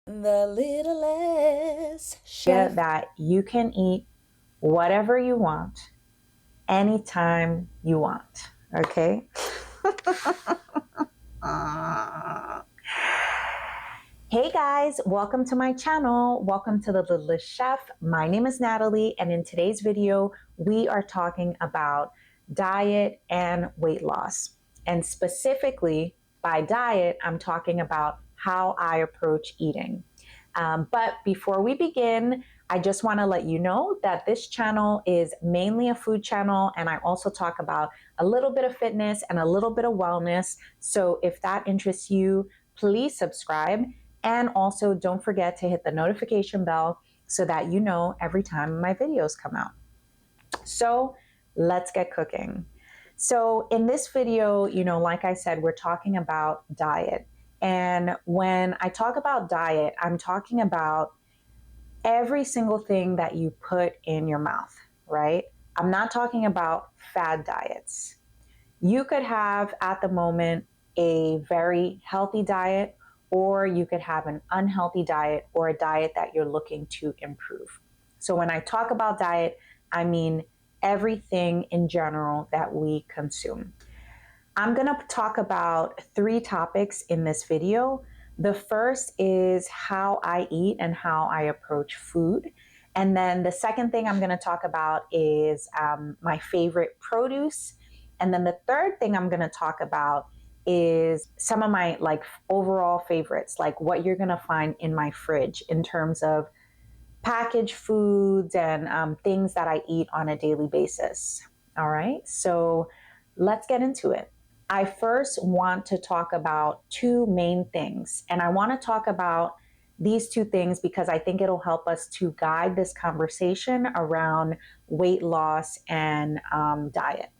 The littlest Yeah, chef. that you can eat whatever you want, anytime you want. Okay? Hey guys, welcome to my channel. Welcome to The Littlest Chef. My name is Natalie, and in today's video, we are talking about diet and weight loss. And specifically, by diet, I'm talking about how I approach eating. But before we begin, I just want to let you know that this channel is mainly a food channel, and I also talk about a little bit of fitness and a little bit of wellness. So if that interests you, please subscribe. And also don't forget to hit the notification bell so that you know every time my videos come out. So let's get cooking. So in this video, like I said, we're talking about diet. And when I talk about diet, I'm talking about every single thing that you put in your mouth, right? I'm not talking about fad diets. You could have at the moment a very healthy diet, or you could have an unhealthy diet or a diet that you're looking to improve. So when I talk about diet, I mean everything in general that we consume. I'm going to talk about 3 topics in this video. The first is how I eat and how I approach food. And then the second thing I'm going to talk about is my favorite produce. And then the third thing I'm going to talk about is some of my overall favorites, like what you're going to find in my fridge in terms of packaged foods and things that I eat on a daily basis. All right, so let's get into it. I first want to talk about 2 main things, and I want to talk about these 2 things because I think it'll help us to guide this conversation around weight loss and diet.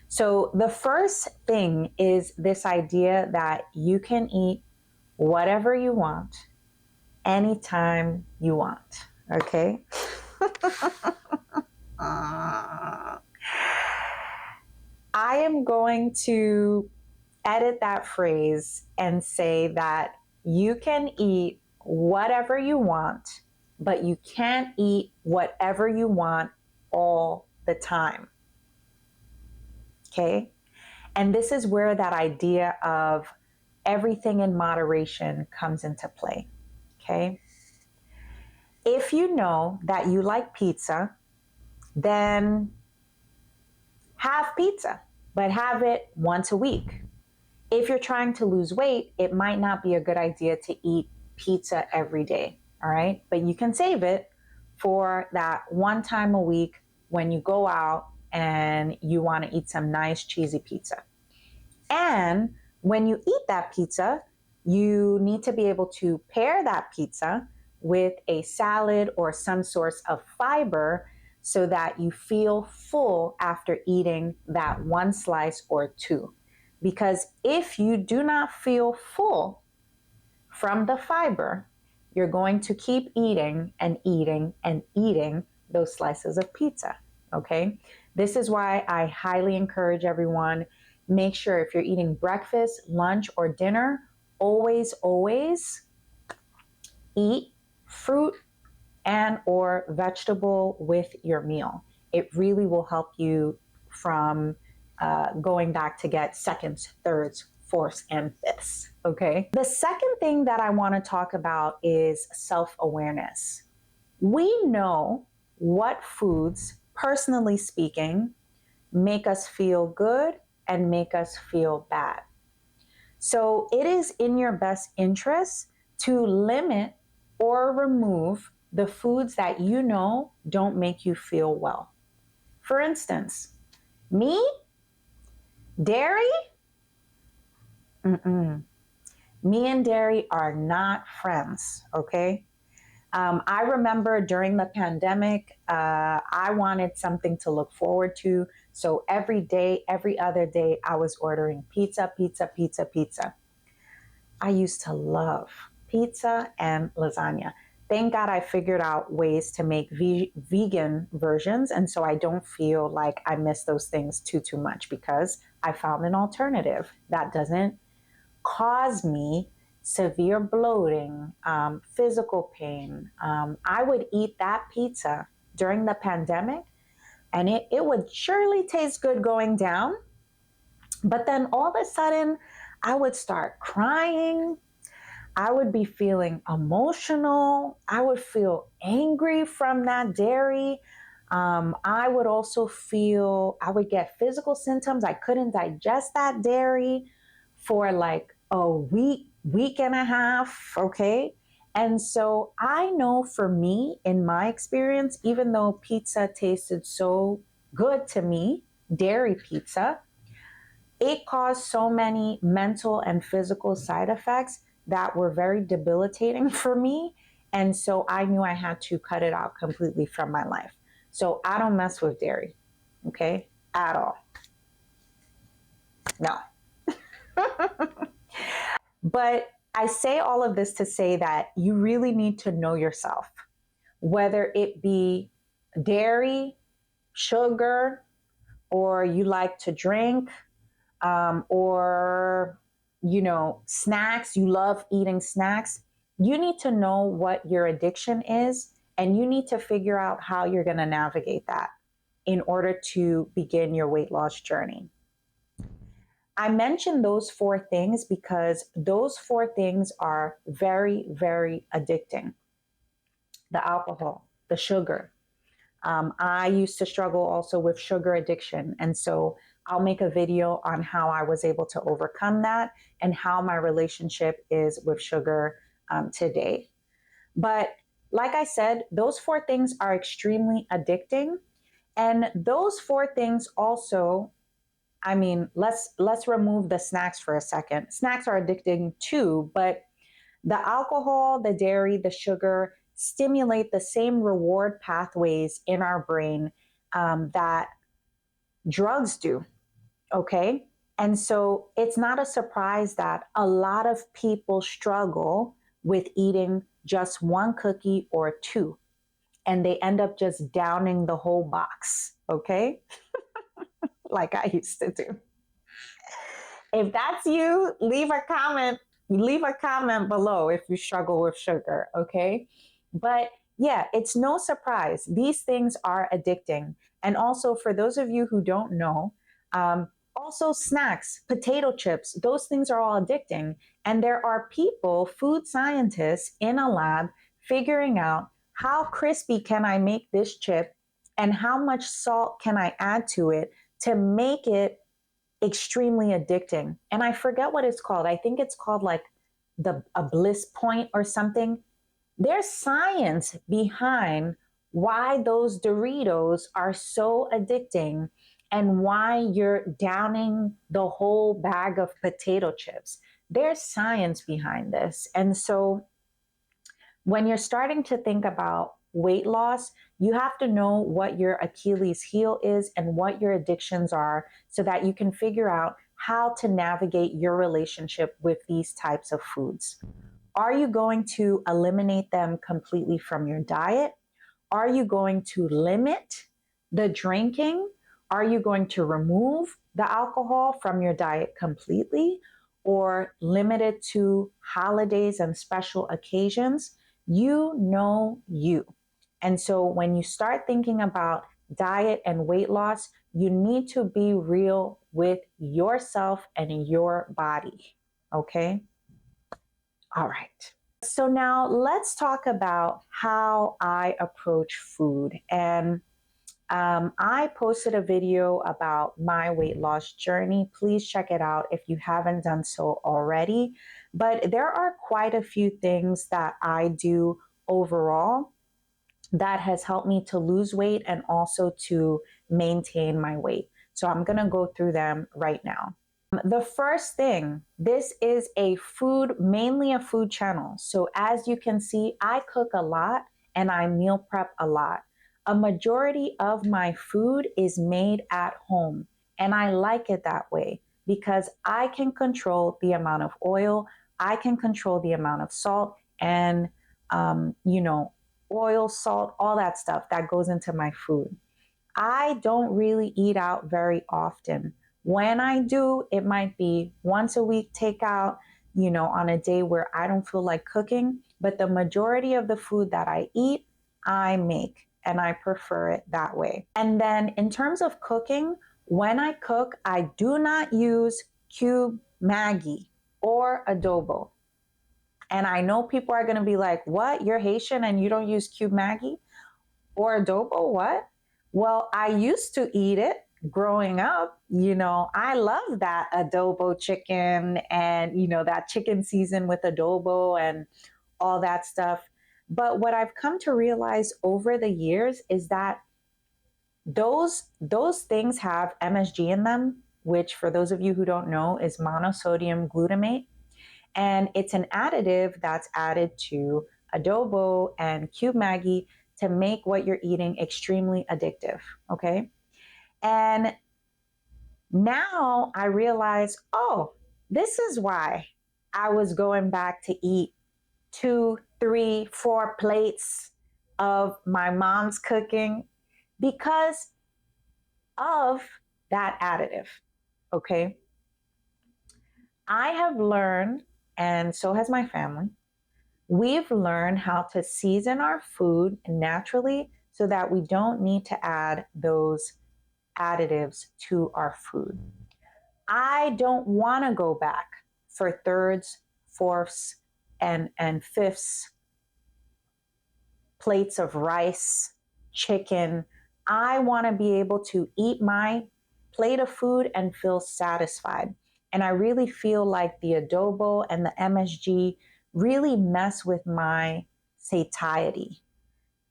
So, the first thing is this idea that you can eat whatever you want, anytime you want. Okay? I am going to edit that phrase and say that you can eat whatever you want, but you can't eat whatever you want all the time. Okay? And this is where that idea of everything in moderation comes into play. Okay? If you know that you like pizza, then have pizza, but have it once a week. If you're trying to lose weight, it might not be a good idea to eat pizza every day, all right? But you can save it for that one time a week when you go out and you want to eat some nice cheesy pizza. And when you eat that pizza, you need to be able to pair that pizza with a salad or some source of fiber so that you feel full after eating that one slice or 2. Because if you do not feel full from the fiber, you're going to keep eating and eating and eating those slices of pizza. Okay? This is why I highly encourage everyone, make sure if you're eating breakfast, lunch, or dinner, always eat fruit and or vegetable with your meal. It really will help you from going back to get seconds, thirds, fourths, and fifths. Okay. The second thing that I want to talk about is self-awareness. We know what foods, personally speaking, make us feel good and make us feel bad. So it is in your best interest to limit or remove the foods that you know don't make you feel well. For instance, me, dairy, mm-mm. Me and dairy are not friends, okay? I remember during the pandemic, I wanted something to look forward to. So every day, every other day, I was ordering pizza, pizza, pizza, pizza. I used to love pizza and lasagna. Thank God I figured out ways to make vegan versions. And so I don't feel like I miss those things too much because I found an alternative that doesn't cause me severe bloating, physical pain. I would eat that pizza during the pandemic, and it would surely taste good going down. But then all of a sudden, I would start crying. I would be feeling emotional. I would feel angry from that dairy. I would also I would get physical symptoms. I couldn't digest that dairy for like a week and a half. Okay. And so I know for me, in my experience, even though pizza tasted so good to me, dairy pizza, it caused so many mental and physical side effects that were very debilitating for me. And so I knew I had to cut it out completely from my life. So I don't mess with dairy, okay, at all. No. But I say all of this to say that you really need to know yourself, whether it be dairy, sugar, or you like to drink, or snacks, you love eating snacks. You need to know what your addiction is, and you need to figure out how you're going to navigate that in order to begin your weight loss journey. I mentioned those four things because those four things are very, very addicting. The alcohol, the sugar. I used to struggle also with sugar addiction. And so I'll make a video on how I was able to overcome that and how my relationship is with sugar today. But like I said, those four things are extremely addicting. And those four things also, I mean, let's remove the snacks for a second. Snacks are addicting too, but the alcohol, the dairy, the sugar stimulate the same reward pathways in our brain that drugs do. Okay. And so it's not a surprise that a lot of people struggle with eating just one cookie or two, and they end up just downing the whole box. Okay. Like I used to do. If that's you, leave a comment. Leave a comment below if you struggle with sugar, okay? But yeah, it's no surprise. These things are addicting. And also, for those of you who don't know, also snacks, potato chips, those things are all addicting. And there are people, food scientists in a lab, figuring out how crispy can I make this chip and how much salt can I add to it to make it extremely addicting. And I forget what it's called. I think it's called like a bliss point or something. There's science behind why those Doritos are so addicting and why you're downing the whole bag of potato chips. There's science behind this. And so when you're starting to think about weight loss, you have to know what your Achilles heel is and what your addictions are so that you can figure out how to navigate your relationship with these types of foods. Are you going to eliminate them completely from your diet? Are you going to limit the drinking? Are you going to remove the alcohol from your diet completely or limit it to holidays and special occasions? You know you. And so when you start thinking about diet and weight loss, you need to be real with yourself and your body. Okay? All right. So now let's talk about how I approach food. And I posted a video about my weight loss journey. Please check it out if you haven't done so already. But there are quite a few things that I do overall that has helped me to lose weight and also to maintain my weight. So I'm going to go through them right now. The first thing, this is mainly a food channel. So as you can see, I cook a lot and I meal prep a lot. A majority of my food is made at home, and I like it that way because I can control the amount of oil, I can control the amount of salt and, oil, salt, all that stuff that goes into my food. I don't really eat out very often. When I do, it might be once a week takeout, on a day where I don't feel like cooking. But the majority of the food that I eat, I make, and I prefer it that way. And then in terms of cooking, when I cook, I do not use cube Maggi or adobo. And I know people are going to be like, what? You're Haitian and you don't use cube Maggi or adobo? What? Well, I used to eat it growing up. I love that adobo chicken and, that chicken season with adobo and all that stuff. But what I've come to realize over the years is that those things have MSG in them, which for those of you who don't know is monosodium glutamate. And it's an additive that's added to adobo and cube Maggi to make what you're eating extremely addictive. Okay. And now I realize, oh, this is why I was going back to eat 2, 3, 4 plates of my mom's cooking because of that additive. Okay. I have learned, and so has my family, we've learned how to season our food naturally so that we don't need to add those additives to our food. I don't want to go back for thirds, fourths, and fifths plates of rice, chicken. I want to be able to eat my plate of food and feel satisfied. And I really feel like the adobo and the MSG really mess with my satiety.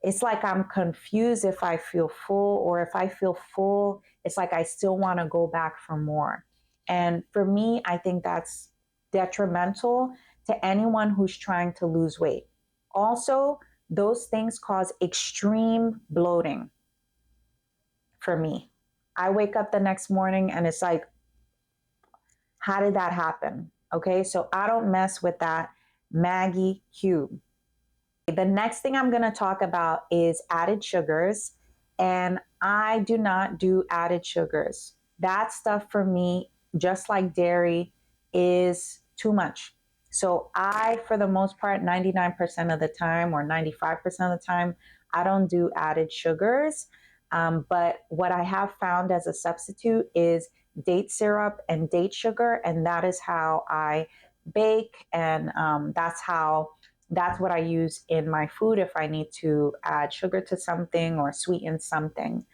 It's like I'm confused if I feel full, or if I feel full, it's like I still want to go back for more. And for me, I think that's detrimental to anyone who's trying to lose weight. Also, those things cause extreme bloating for me. I wake up the next morning and it's like, how did that happen? Okay, so I don't mess with that Maggi cube. The next thing I'm going to talk about is added sugars, and I do not do added sugars. That stuff for me, just like dairy, is too much. So I, for the most part, 99% of the time or 95% of the time, I don't do added sugars. But what I have found as a substitute is date syrup and date sugar, and that is how I bake, and that's what I use in my food if I need to add sugar to something or sweeten something.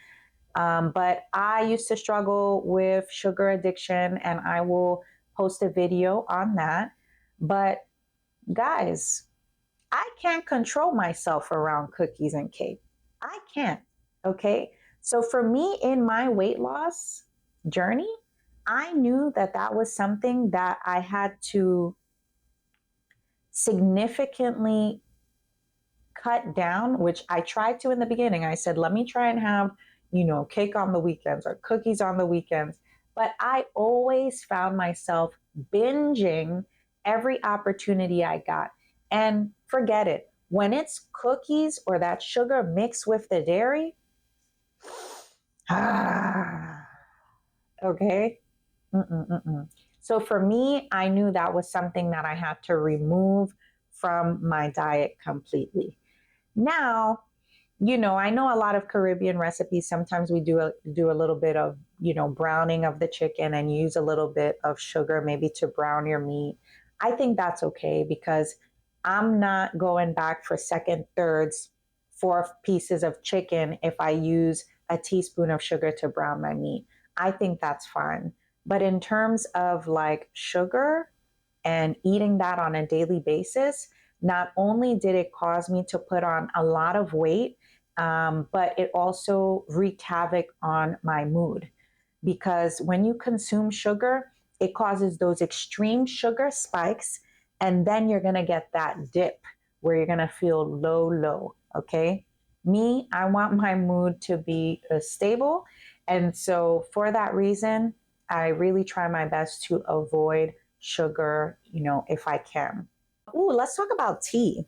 But I used to struggle with sugar addiction, and I will post a video on that. But guys, I can't control myself around cookies and cake. I can't. Okay. So for me, in my weight loss journey, I knew that that was something that I had to significantly cut down, which I tried to in the beginning. I said, let me try and have, cake on the weekends or cookies on the weekends. But I always found myself binging every opportunity I got. And forget it. When it's cookies or that sugar mixed with the dairy, okay. So for me, I knew that was something that I had to remove from my diet completely. Now, I know a lot of Caribbean recipes. Sometimes we do a little bit of, browning of the chicken and use a little bit of sugar, maybe to brown your meat. I think that's okay because I'm not going back for second, thirds, fourth pieces of chicken if I use a teaspoon of sugar to brown my meat. I think that's fine. But in terms of like sugar and eating that on a daily basis, not only did it cause me to put on a lot of weight, but it also wreaked havoc on my mood. Because when you consume sugar, it causes those extreme sugar spikes, and then you're going to get that dip where you're going to feel low, low. Okay. Me, I want my mood to be stable. And so for that reason, I really try my best to avoid sugar, if I can. Ooh, let's talk about tea.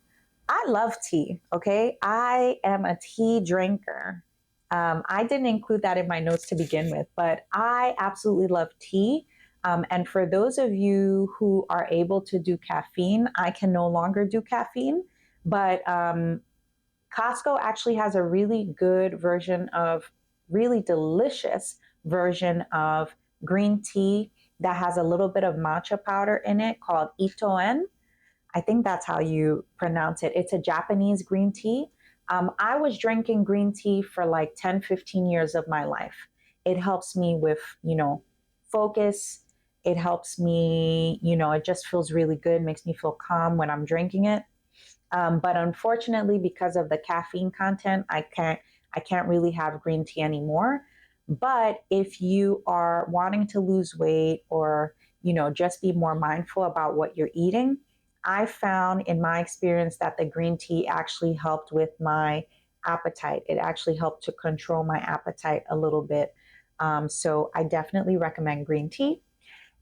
I love tea, okay? I am a tea drinker. I didn't include that in my notes to begin with, but I absolutely love tea. And for those of you who are able to do caffeine, I can no longer do caffeine, but Costco actually has a really good version of, really delicious version of green tea that has a little bit of matcha powder in it called itoen. I think that's how you pronounce it. It's a Japanese green tea. I was drinking green tea for like 10, 15 years of my life. It helps me with, focus. It helps me, it just feels really good, makes me feel calm when I'm drinking it. But unfortunately, because of the caffeine content, I can't really have green tea anymore. But if you are wanting to lose weight or, just be more mindful about what you're eating, I found in my experience that the green tea actually helped with my appetite. It actually helped to control my appetite a little bit. So I definitely recommend green tea.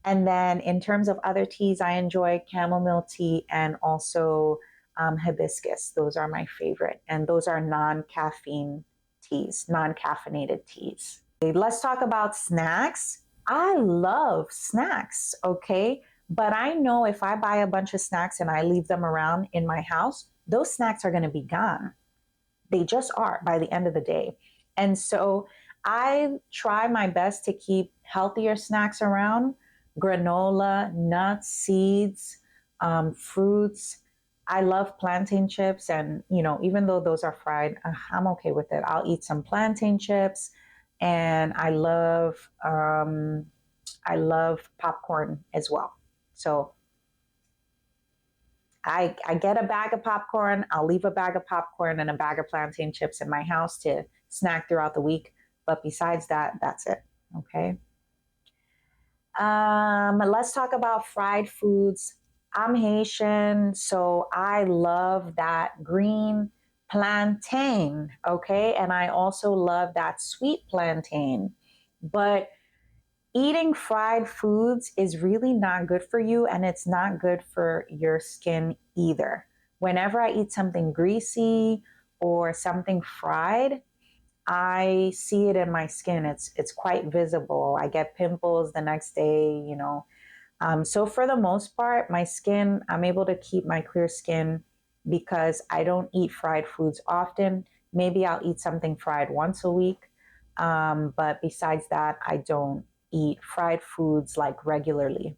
And then in terms of other teas, I enjoy chamomile tea and also hibiscus. Those are my favorite. And those are non-caffeine teas, non-caffeinated teas. Let's talk about snacks. I love snacks, okay? But I know if I buy a bunch of snacks and I leave them around in my house, those snacks are going to be gone. They just are by the end of the day. And so I try my best to keep healthier snacks around: granola, nuts, seeds, fruits. I love plantain chips. And, even though those are fried, I'm okay with it. I'll eat some plantain chips. And I love popcorn as well. So I get a bag of popcorn. I'll leave a bag of popcorn and a bag of plantain chips in my house to snack throughout the week. But besides that, that's it. Okay. Let's talk about fried foods. I'm Haitian, so I love that green plantain. Okay. And I also love that sweet plantain. But eating fried foods is really not good for you, and it's not good for your skin either. Whenever I eat something greasy or something fried, I see it in my skin. It's quite visible. I get pimples the next day. So for the most part, my skin, I'm able to keep my clear skin because I don't eat fried foods often. Maybe I'll eat something fried once a week. But besides that, I don't eat fried foods like regularly,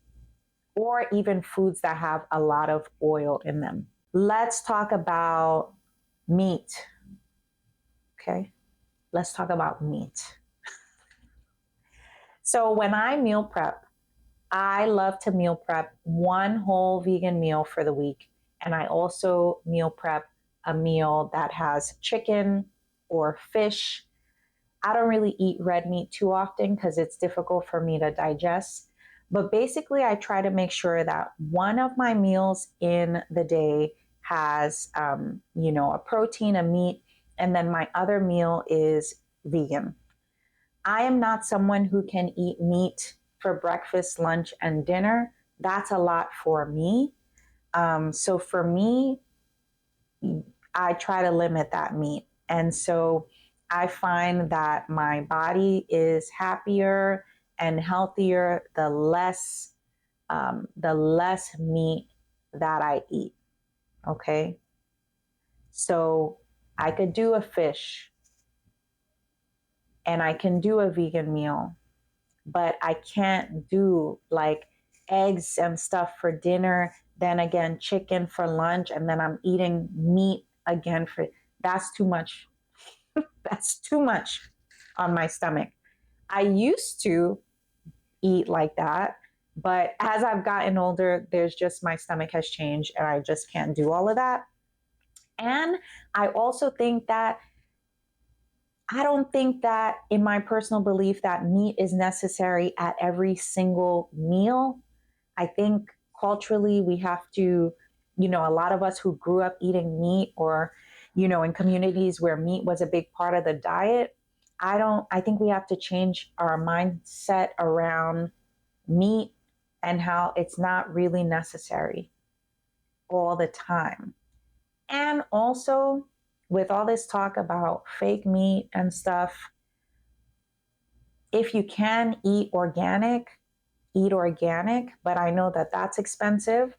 or even foods that have a lot of oil in them. Let's talk about meat. Okay. Let's talk about meat. So when I meal prep, I love to meal prep one whole vegan meal for the week. And I also meal prep a meal that has chicken or fish. I don't really eat red meat too often because it's difficult for me to digest. But basically, I try to make sure that one of my meals in the day has, a protein, a meat, and then my other meal is vegan. I am not someone who can eat meat for breakfast, lunch, and dinner. That's a lot for me. So for me, I try to limit that meat. And so I find that my body is happier and healthier the less meat that I eat. Okay. So I could do a fish and I can do a vegan meal, but I can't do like eggs and stuff for dinner, then again chicken for lunch, and then I'm eating meat again for that's too much. That's too much on my stomach. I used to eat like that, but as I've gotten older, there's just my stomach has changed and I just can't do all of that. And I also think that I don't think that, in my personal belief, that meat is necessary at every single meal. I think culturally we have to, a lot of us who grew up eating meat or, in communities where meat was a big part of the diet, I think we have to change our mindset around meat and how it's not really necessary all the time. And also, with all this talk about fake meat and stuff, if you can eat organic, eat organic, but I know that that's expensive.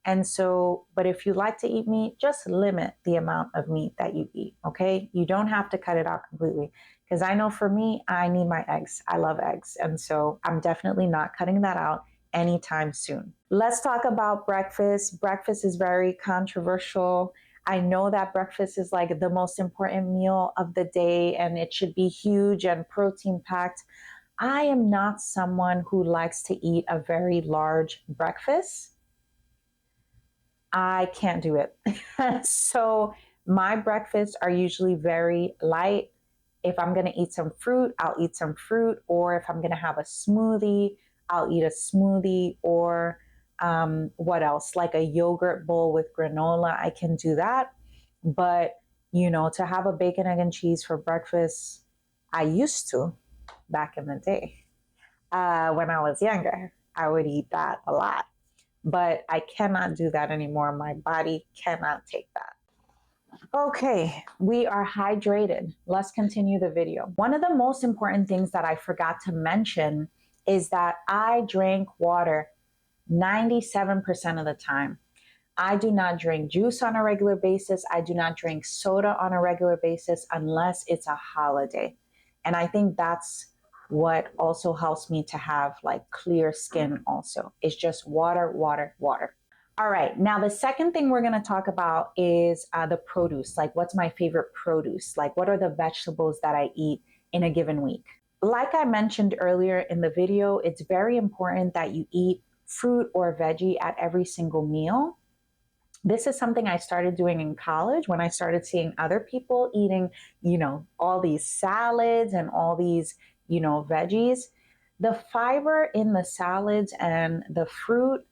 And so, but if you like to eat meat, just limit the amount of meat that you eat, okay? You don't have to cut it out completely. Because I know for me, I need my eggs. I love eggs. And so I'm definitely not cutting that out anytime soon. Let's talk about breakfast. Breakfast is very controversial. I know that breakfast is like the most important meal of the day and it should be huge and protein packed. I am not someone who likes to eat a very large breakfast. I can't do it. So my breakfasts are usually very light. If I'm going to eat some fruit, I'll eat some fruit. Or if I'm going to have a smoothie, I'll eat a smoothie. Or what else? Like a yogurt bowl with granola, I can do that. But, to have a bacon, egg, and cheese for breakfast, I used to back in the day. When I was younger, I would eat that a lot. But I cannot do that anymore. My body cannot take that. Okay, we are hydrated. Let's continue the video. One of the most important things that I forgot to mention is that I drink water 97% of the time. I do not drink juice on a regular basis. I do not drink soda on a regular basis unless it's a holiday. And I think that's what also helps me to have like clear skin also. It's just water, water, water. All right, now the second thing we're going to talk about is the produce. Like, what's my favorite produce? Like, what are the vegetables that I eat in a given week? Like I mentioned earlier in the video, it's very important that you eat fruit or veggie at every single meal. This is something I started doing in college when I started seeing other people eating, all these salads and all these, veggies. The fiber in the salads and the fruit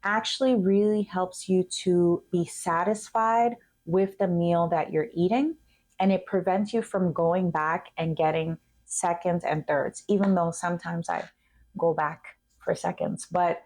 actually really helps you to be satisfied with the meal that you're eating. And it prevents you from going back and getting seconds and thirds, even though sometimes I go back for seconds. But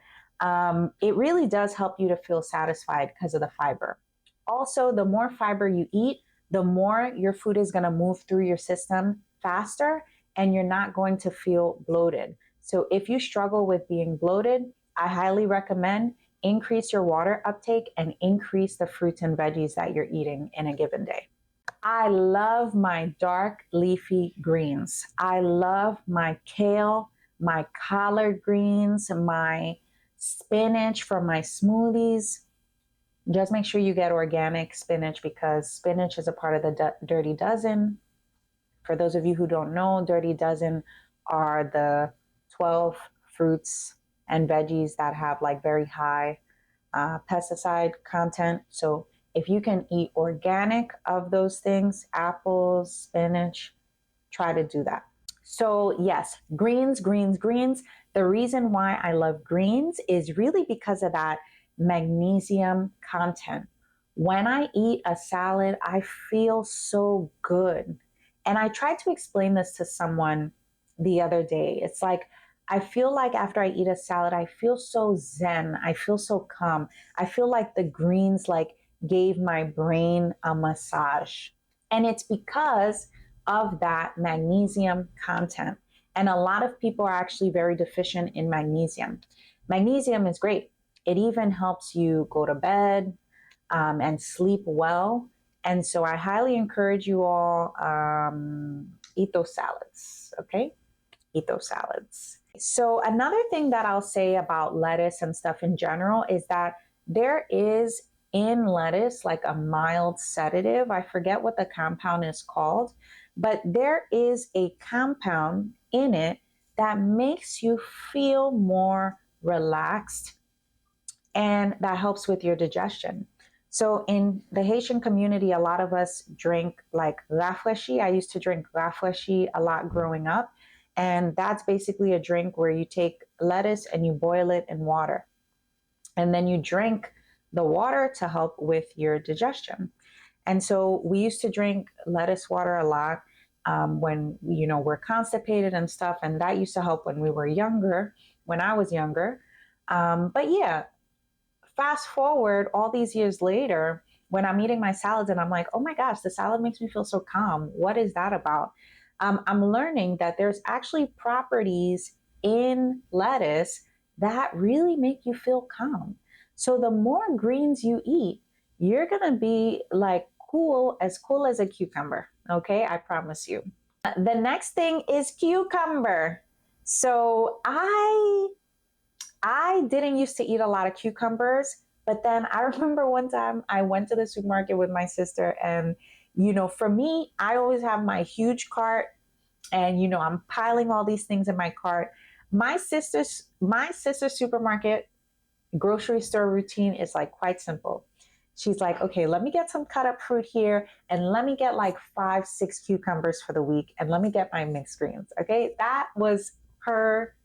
it really does help you to feel satisfied because of the fiber. Also, the more fiber you eat, the more your food is going to move through your system faster and you're not going to feel bloated. So if you struggle with being bloated, I highly recommend increase your water uptake and increase the fruits and veggies that you're eating in a given day. I love my dark leafy greens. I love my kale, my collard greens, my spinach from my smoothies. Just make sure you get organic spinach because spinach is a part of the Dirty Dozen. For those of you who don't know, Dirty Dozen are the 12 fruits and veggies that have like very high pesticide content. So if you can eat organic of those things, apples, spinach, try to do that. So yes, greens, greens, greens. The reason why I love greens is really because of that magnesium content. When I eat a salad, I feel so good. And I tried to explain this to someone the other day. It's like, I feel like after I eat a salad, I feel so zen. I feel so calm. I feel like the greens like gave my brain a massage. And it's because of that magnesium content. And a lot of people are actually very deficient in magnesium. Magnesium is great. It even helps you go to bed and sleep well. And so I highly encourage you all eat those salads, okay? Eat those salads. So another thing that I'll say about lettuce and stuff in general is that there is in lettuce like a mild sedative. I forget what the compound is called, but there is a compound in it that makes you feel more relaxed and that helps with your digestion. So in the Haitian community, a lot of us drink like rafraîchi. I used to drink rafraîchi a lot growing up. And that's basically a drink where you take lettuce and you boil it in water. And then you drink the water to help with your digestion. And so we used to drink lettuce water a lot when, we're constipated and stuff. And that used to help when we were younger, when I was younger. But yeah, fast forward all these years later, when I'm eating my salads and I'm like, oh my gosh, the salad makes me feel so calm. What is that about? I'm learning that there's actually properties in lettuce that really make you feel calm. So the more greens you eat, you're gonna be like cool as a cucumber. Okay, I promise you. The next thing is cucumber. So I didn't used to eat a lot of cucumbers, but then I remember one time I went to the supermarket with my sister, and for me, I always have my huge cart, and I'm piling all these things in my cart. My sister's supermarket grocery store routine is like quite simple. She's like, okay, let me get some cut up fruit here, and let me get like 5, 6 cucumbers for the week, and let me get my mixed greens. Okay, that was her.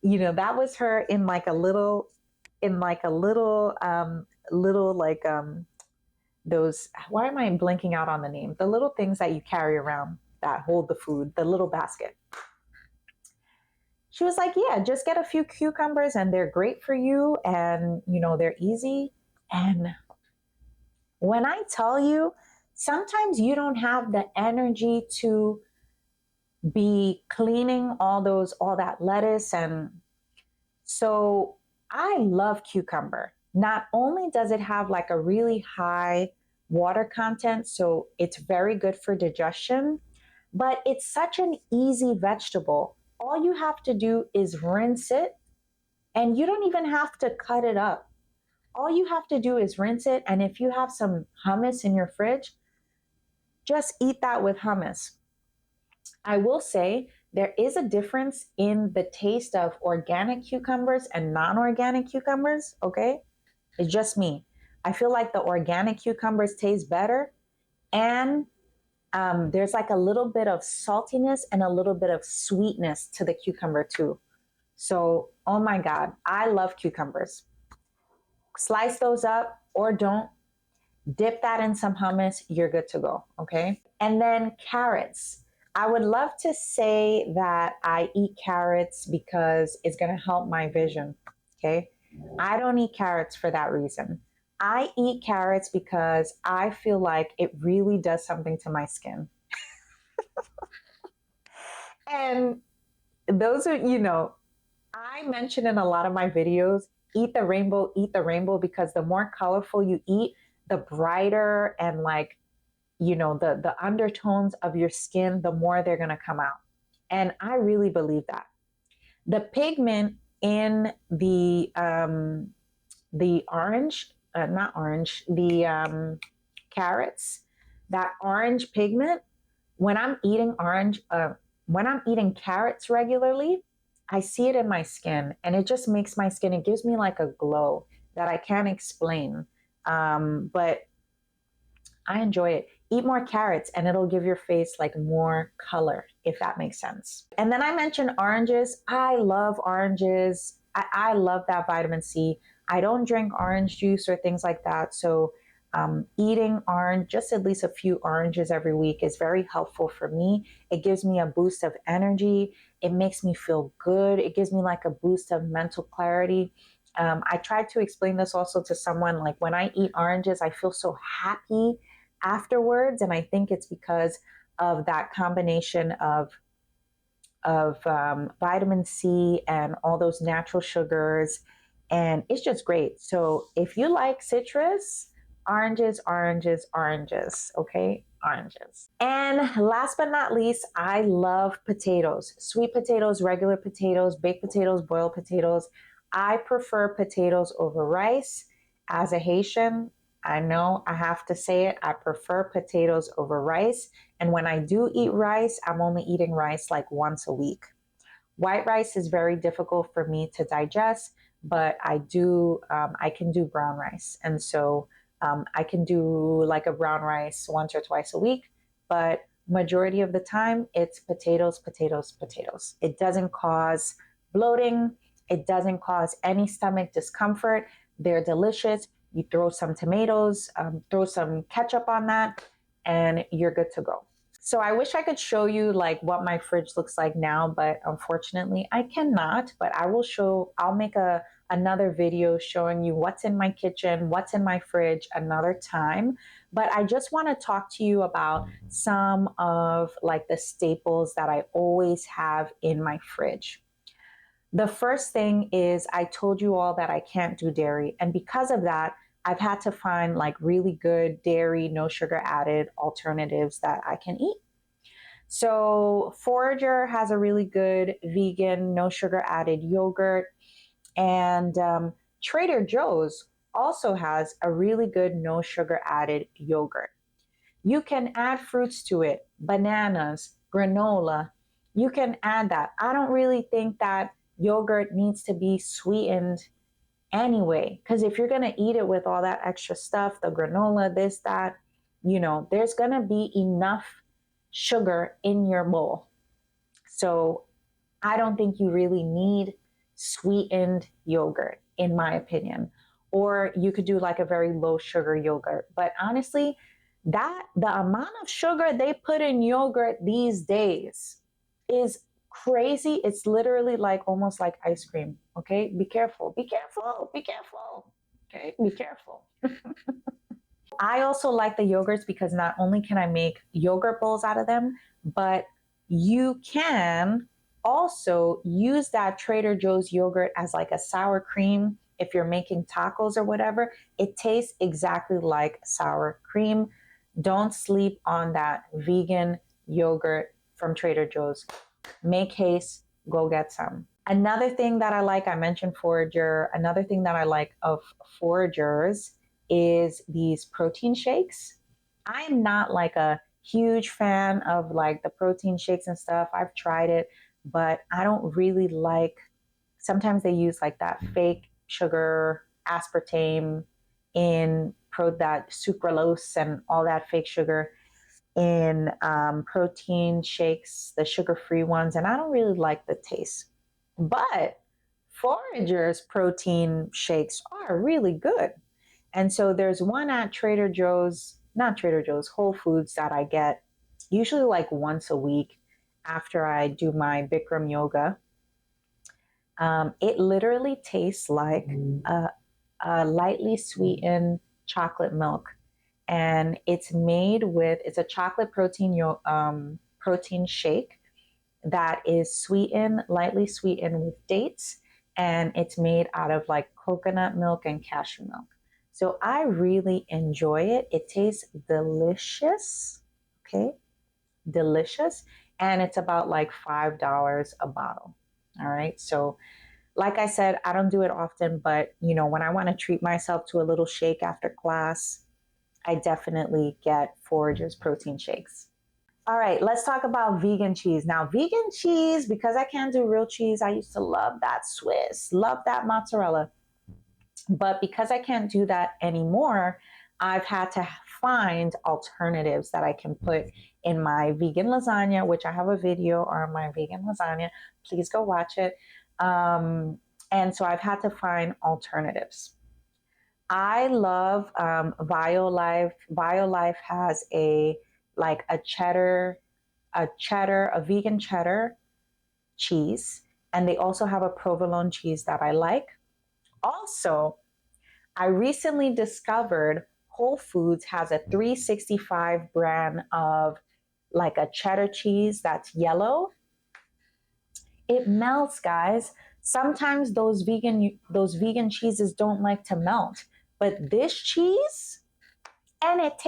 That was her in like a little, little like those. Why am I blinking out on the name? The little things that you carry around that hold the food, the little basket. She was like, yeah, just get a few cucumbers and they're great for you, and they're easy. And when I tell you, sometimes you don't have the energy to be cleaning all that lettuce. And so I love cucumber. Not only does it have like a really high water content, so it's very good for digestion, but it's such an easy vegetable. All you have to do is rinse it, and you don't even have to cut it up. All you have to do is rinse it, and if you have some hummus in your fridge, just eat that with hummus. I will say there is a difference in the taste of organic cucumbers and non organic cucumbers, okay? It's just me. I feel like the organic cucumbers taste better, and there's like a little bit of saltiness and a little bit of sweetness to the cucumber too. So, oh my God, I love cucumbers. Slice those up or don't. Dip that in some hummus, you're good to go, okay? And then carrots. I would love to say that I eat carrots because it's gonna help my vision, okay? I don't eat carrots for that reason. I eat carrots because I feel like it really does something to my skin. And those are, I mention in a lot of my videos, eat the rainbow, because the more colorful you eat, the brighter and like, the undertones of your skin, the more they're going to come out. And I really believe that. The pigment in the orange, not orange, the carrots, that orange pigment, when I'm eating when I'm eating carrots regularly, I see it in my skin, and it just makes my skin, it gives me like a glow that I can't explain. But I enjoy it. Eat more carrots and it'll give your face like more color, if that makes sense. And then I mentioned oranges. I love oranges. I love that vitamin C. I don't drink orange juice or things like that. So eating orange, just at least a few oranges every week, is very helpful for me. It gives me a boost of energy. It makes me feel good. It gives me like a boost of mental clarity. I tried to explain this also to someone, like when I eat oranges, I feel so happy afterwards, and I think it's because of that combination of vitamin C and all those natural sugars, and it's just great. So if you like citrus, oranges, oranges, oranges, okay? Oranges. And last but not least, I love potatoes. Sweet potatoes, regular potatoes, baked potatoes, boiled potatoes. I prefer potatoes over rice. As a Haitian, I know I have to say it. I prefer potatoes over rice. And when I do eat rice, I'm only eating rice like once a week. White rice is very difficult for me to digest, but I can do brown rice. And so I can do like a brown rice once or twice a week, but majority of the time it's potatoes, potatoes, potatoes. It doesn't cause bloating. It doesn't cause any stomach discomfort. They're delicious. You throw some tomatoes, throw some ketchup on that, and you're good to go. So I wish I could show you like what my fridge looks like now, but unfortunately I cannot. But I'll make another video showing you what's in my kitchen, what's in my fridge another time. But I just want to talk to you about some of like the staples that I always have in my fridge. The first thing is I told you all that I can't do dairy. And because of that, I've had to find like really good dairy, no sugar added alternatives that I can eat. So Forager has a really good vegan, no sugar added yogurt. And Trader Joe's also has a really good, no sugar added yogurt. You can add fruits to it, bananas, granola. You can add that. I don't really think that yogurt needs to be sweetened anyway, because if you're going to eat it with all that extra stuff, the granola, this, that, there's going to be enough sugar in your bowl. So I don't think you really need sweetened yogurt, in my opinion. Or you could do like a very low sugar yogurt. But honestly, that the amount of sugar they put in yogurt these days is crazy. It's literally like almost like ice cream. Okay, be careful, be careful, be careful. Okay, be careful. I also like the yogurts because not only can I make yogurt bowls out of them, but you can also use that Trader Joe's yogurt as like a sour cream if you're making tacos or whatever. It tastes exactly like sour cream. Don't sleep on that vegan yogurt from Trader Joe's. Make haste, go get some. Another thing that I like, I mentioned Forager. Another thing that I like of Foragers is these protein shakes. I am not like a huge fan of like the protein shakes and stuff. I've tried it, but I don't really like, sometimes they use like that fake sugar, aspartame in that sucralose and all that fake sugar in protein shakes, the sugar-free ones, and I don't really like the taste. But Forager's protein shakes are really good. And so there's one at Trader Joe's, not Trader Joe's, Whole Foods that I get usually like once a week after I do my Bikram yoga. It literally tastes like a lightly sweetened chocolate milk. And it's made with, it's a chocolate protein shake that is sweetened, lightly sweetened with dates. And it's made out of like coconut milk and cashew milk. So I really enjoy it. It tastes delicious. Okay. Delicious. And it's about like $5 a bottle. All right. So like I said, I don't do it often, but when I want to treat myself to a little shake after class, I definitely get Forager's protein shakes. All right, let's talk about vegan cheese. Now, vegan cheese, because I can't do real cheese, I used to love that Swiss, love that mozzarella. But because I can't do that anymore, I've had to find alternatives that I can put in my vegan lasagna, which I have a video on my vegan lasagna. Please go watch it. And so I've had to find alternatives. I love Violife. Violife has a vegan cheddar cheese, and they also have a provolone cheese that I like. Also, I recently discovered Whole Foods has a 365 brand of like a cheddar cheese that's yellow. It melts, guys. Sometimes those vegan cheeses don't like to melt, but this cheese, and it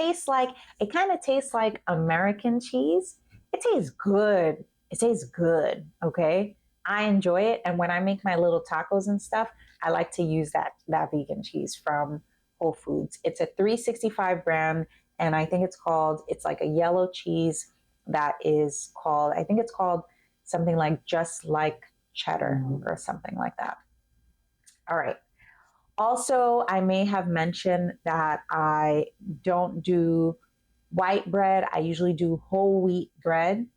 kind of tastes like American cheese. It tastes good. It tastes good. Okay. I enjoy it. And when I make my little tacos and stuff, I like to use that vegan cheese from Whole Foods. It's a 365 brand. And I think it's like a yellow cheese that is called, I think it's called something like Just Like Cheddar or something like that. All right. Also, I may have mentioned that I don't do white bread. I usually do whole wheat bread.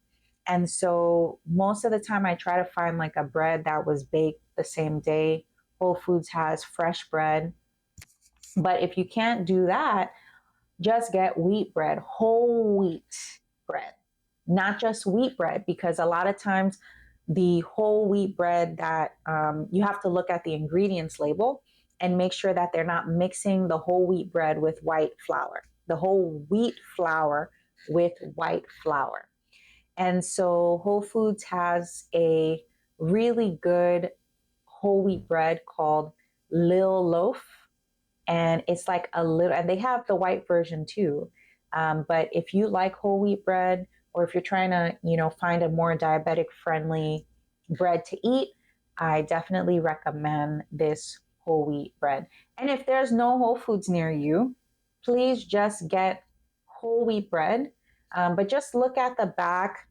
And so most of the time I try to find like a bread that was baked the same day. Whole Foods has fresh bread. But if you can't do that, just get wheat bread, whole wheat bread, not just wheat bread, because a lot of times the whole wheat bread that you have to look at the ingredients label and make sure that they're not mixing the whole wheat bread with white flour, the whole wheat flour with white flour. And so Whole Foods has a really good whole wheat bread called Lil Loaf. And it's like a little, and they have the white version too. But if you like whole wheat bread, or if you're trying to, find a more diabetic friendly bread to eat, I definitely recommend this whole wheat bread. And if there's no Whole Foods near you, please just get whole wheat bread. But just look at the back,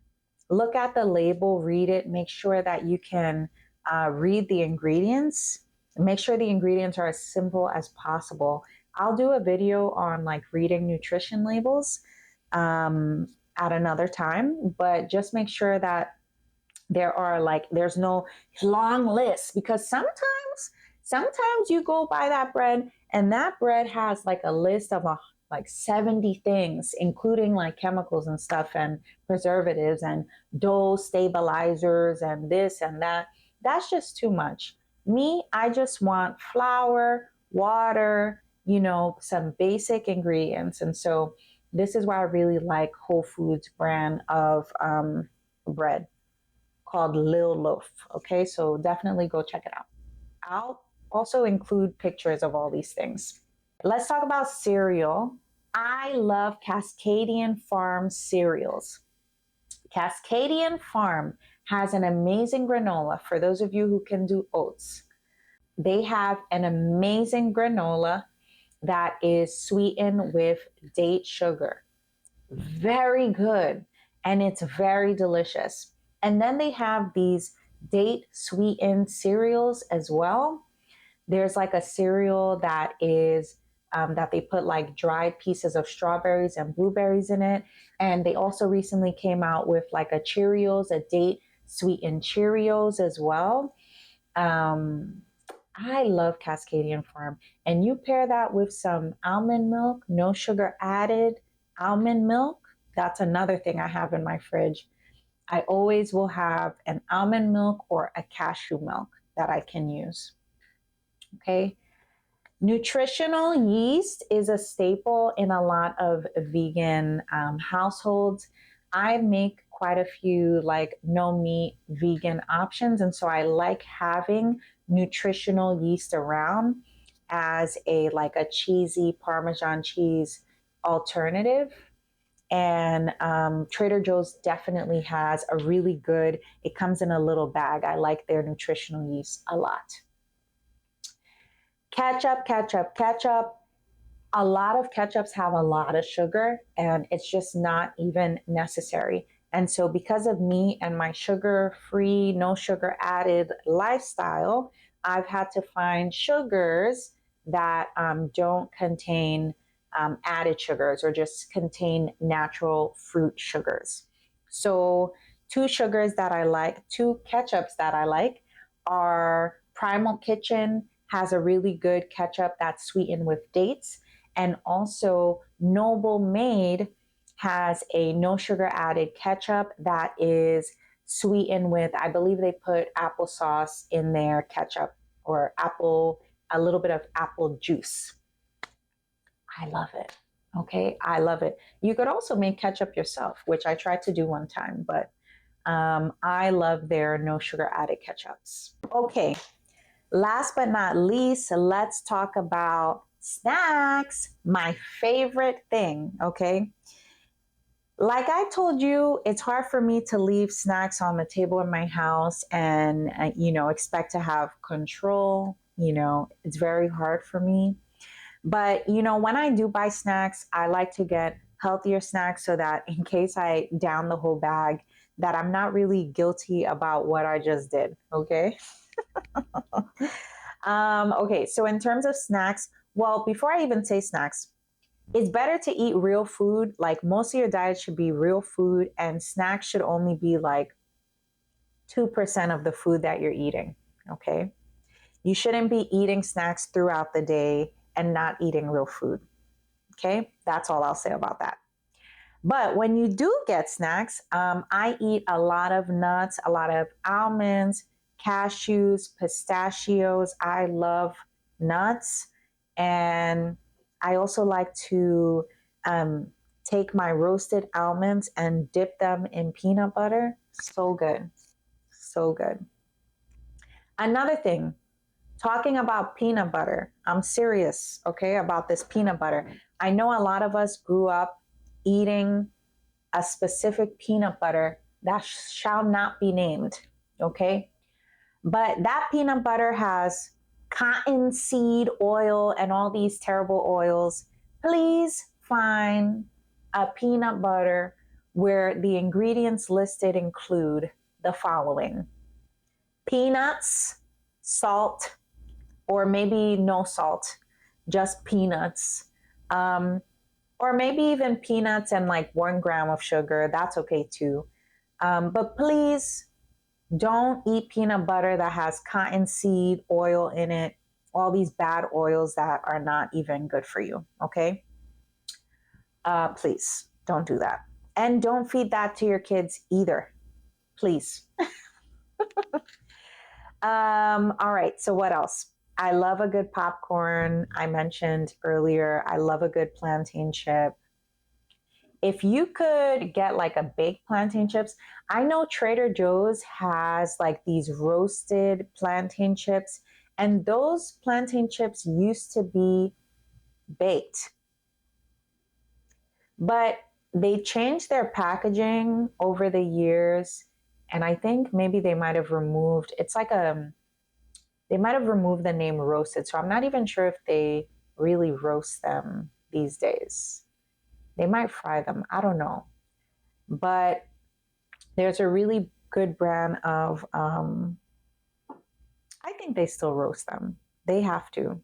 look at the label, read it, make sure that you can read the ingredients. Make sure the ingredients are as simple as possible. I'll do a video on like reading nutrition labels at another time, but just make sure that there's no long list, because sometimes you go buy that bread and that bread has like a list of like 70 things, including like chemicals and stuff and preservatives and dough stabilizers and this and that. That's just too much. Me, I just want flour, water, some basic ingredients. And so this is why I really like Whole Foods brand of bread called Lil Loaf. Okay, so definitely go check it out. I'll also include pictures of all these things. Let's talk about cereal. I love Cascadian Farm cereals. Cascadian Farm has an amazing granola for those of you who can do oats. They have an amazing granola that is sweetened with date sugar. Very good. And it's very delicious. And then they have these date sweetened cereals as well. There's like a cereal that is that they put like dried pieces of strawberries and blueberries in it. And they also recently came out with like a Cheerios, a date sweetened Cheerios as well. I love Cascadian Farm. And you pair that with some almond milk, no sugar added almond milk. That's another thing I have in my fridge. I always will have an almond milk or a cashew milk that I can use. Okay. Nutritional yeast is a staple in a lot of vegan households. I make quite a few like no meat vegan options. And so I like having nutritional yeast around as a cheesy Parmesan cheese alternative. And Trader Joe's definitely has a really good, it comes in a little bag. I like their nutritional yeast a lot. Ketchup. A lot of ketchups have a lot of sugar and it's just not even necessary. And so because of me and my sugar-free, no sugar added lifestyle, I've had to find sugars that don't contain added sugars or just contain natural fruit sugars. So two ketchups that I like are Primal Kitchen has a really good ketchup that's sweetened with dates. And also Noble Made has a no sugar added ketchup that is sweetened with, I believe they put applesauce in their ketchup or a little bit of apple juice. I love it. Okay, I love it. You could also make ketchup yourself, which I tried to do one time, but I love their no sugar added ketchups. Okay, last but not least, let's talk about snacks, my favorite thing, okay? Like I told you, it's hard for me to leave snacks on the table in my house and, expect to have control. It's very hard for me. But, when I do buy snacks, I like to get healthier snacks so that in case I down the whole bag, that I'm not really guilty about what I just did, okay? Okay, so in terms of snacks, well, before I even say snacks, it's better to eat real food. Like most of your diet should be real food, and snacks should only be like 2% of the food that you're eating. Okay. You shouldn't be eating snacks throughout the day and not eating real food. Okay. That's all I'll say about that. But when you do get snacks, I eat a lot of nuts, a lot of almonds, cashews, pistachios. I love nuts. And I also like to take my roasted almonds and dip them in peanut butter. So good. So good. Another thing, Talking about peanut butter, I'm serious, okay, about this peanut butter. I know a lot of us grew up eating a specific peanut butter that shall not be named, okay? But that peanut butter has cottonseed oil and all these terrible oils. Please find a peanut butter where the ingredients listed include the following: peanuts, salt, or maybe no salt, just peanuts. Um, or maybe even peanuts and like 1 gram of sugar. That's okay too. But please don't eat peanut butter that has cottonseed oil in it, all these bad oils that are not even good for you, okay? Please don't do that. And don't feed that to your kids either, please. All right, so what else? I love a good popcorn. I mentioned earlier, I love a good plantain chip. If you could get like a baked plantain chips, I know Trader Joe's has like these roasted plantain chips, and those plantain chips used to be baked, but they changed their packaging over the years. And I think maybe they might have removed it's like they might have removed the name roasted. So I'm not even sure if they really roast them these days. They might fry them. I don't know. But there's a really good brand of, I think they still roast them. They have to.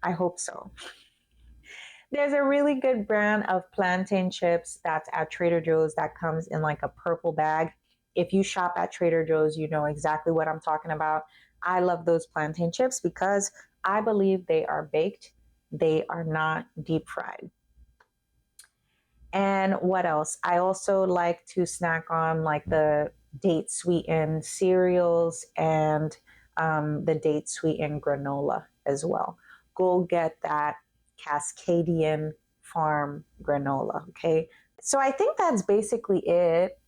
I hope so. There's a really good brand of plantain chips that's at Trader Joe's that comes in like a purple bag. If you shop at Trader Joe's, you know exactly what I'm talking about. I love those plantain chips because I believe they are baked, they are not deep fried. And what else? I also like to snack on like the date sweetened cereals and the date sweetened granola as well. Go get that Cascadian Farm granola, okay? So I think that's basically it.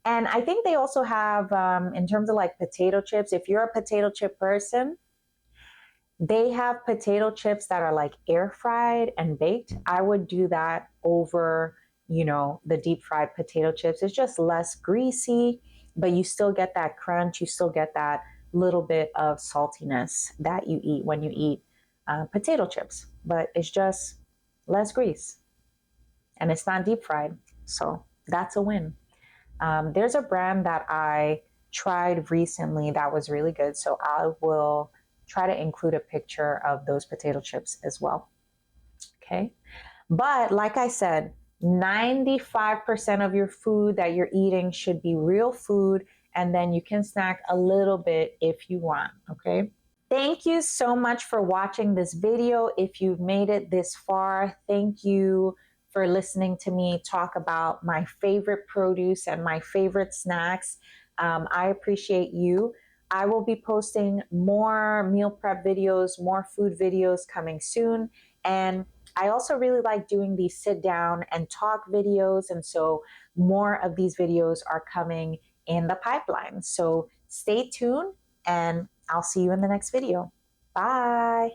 And I think they also have, in terms of like potato chips, if you're a potato chip person, they have potato chips that are like air fried and baked. I would do that over, the deep fried potato chips. It's just less greasy, but you still get that crunch. You still get that little bit of saltiness that you eat when you eat potato chips, but it's just less grease and it's not deep fried. So that's a win. There's a brand that I tried recently that was really good. So I will try to include a picture of those potato chips as well. Okay. But like I said, 95% of your food that you're eating should be real food. And then you can snack a little bit if you want. Okay. Thank you so much for watching this video. If you've made it this far, thank you for listening to me talk about my favorite produce and my favorite snacks. I appreciate you. I will be posting more meal prep videos, more food videos coming soon. And I also really like doing these sit down and talk videos. And so more of these videos are coming in the pipeline. So stay tuned and I'll see you in the next video. Bye.